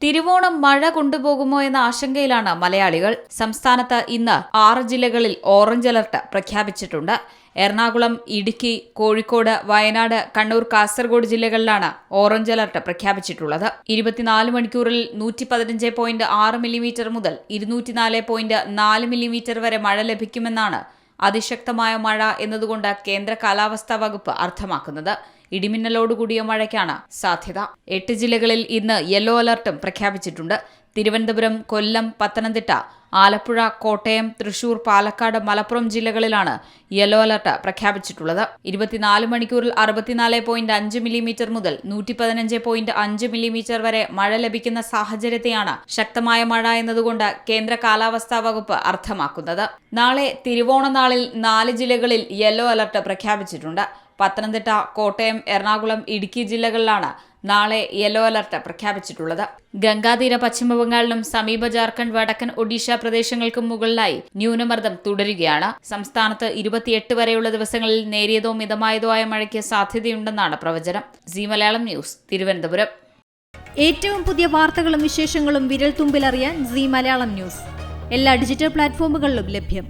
തിരുവോണം മഴ കൊണ്ടുപോകുമോ എന്ന ആശങ്കയിലാണ് മലയാളികൾ. സംസ്ഥാനത്ത് ഇന്ന് 6 ജില്ലകളിൽ ഓറഞ്ച് അലർട്ട് പ്രഖ്യാപിച്ചിട്ടുണ്ട്. എറണാകുളം, ഇടുക്കി, കോഴിക്കോട്, വയനാട്, കണ്ണൂർ, കാസർഗോഡ് ജില്ലകളിലാണ് ഓറഞ്ച് അലർട്ട് പ്രഖ്യാപിച്ചിട്ടുള്ളത്. 24 മണിക്കൂറിൽ 115.6 മില്ലിമീറ്റർ മുതൽ 204.4 മില്ലിമീറ്റർ വരെ മഴ ലഭിക്കുമെന്നാണ് അതിശക്തമായ മഴ എന്നതുകൊണ്ട് കേന്ദ്ര കാലാവസ്ഥാ വകുപ്പ് അർത്ഥമാക്കുന്നത്. ഇടിമിന്നലോടുകൂടിയ മഴയ്ക്കാണ് സാധ്യത. 8 ജില്ലകളിൽ ഇന്ന് യെല്ലോ അലർട്ടും പ്രഖ്യാപിച്ചിട്ടുണ്ട്. തിരുവനന്തപുരം, കൊല്ലം, പത്തനംതിട്ട, ആലപ്പുഴ, കോട്ടയം, തൃശൂർ, പാലക്കാട്, മലപ്പുറം ജില്ലകളിലാണ് യെല്ലോ അലർട്ട് പ്രഖ്യാപിച്ചിട്ടുള്ളത്. 24 മണിക്കൂറിൽ 64.5 മില്ലിമീറ്റർ മുതൽ 115.5 മില്ലിമീറ്റർ വരെ മഴ ലഭിക്കുന്ന സാഹചര്യത്തെയാണ് ശക്തമായ മഴ എന്നതുകൊണ്ട് കേന്ദ്ര കാലാവസ്ഥാ വകുപ്പ് അർത്ഥമാക്കുന്നത്. നാളെ തിരുവോണനാളിൽ 4 ജില്ലകളിൽ യെല്ലോ അലർട്ട് പ്രഖ്യാപിച്ചിട്ടുണ്ട്. പത്തനംതിട്ട, കോട്ടയം, എറണാകുളം, ഇടുക്കി ജില്ലകളിലാണ് നാളെ യെല്ലോ അലർട്ട് പ്രഖ്യാപിച്ചിട്ടുള്ളത്. ഗംഗാതീര പശ്ചിമബംഗാളിനും സമീപ ജാർഖണ്ഡ്, വടക്കൻ ഒഡീഷ പ്രദേശങ്ങൾക്കും മുകളിലായി ന്യൂനമർദ്ദം തുടരുകയാണ്. സംസ്ഥാനത്ത് 28 വരെയുള്ള ദിവസങ്ങളിൽ നേരിയതോ മിതമായതോ ആയ മഴയ്ക്ക് സാധ്യതയുണ്ടെന്നാണ് പ്രവചനം. C Malayalam news, Thiruvananthapuram. ഏറ്റവും പുതിയ വാർത്തകളും വിശേഷങ്ങളും വിരൽ തുമ്പിലറിയാൻ സി മലയാളം ന്യൂസ് എല്ലാ ഡിജിറ്റൽ പ്ലാറ്റ്ഫോമുകളിലും ലഭ്യം.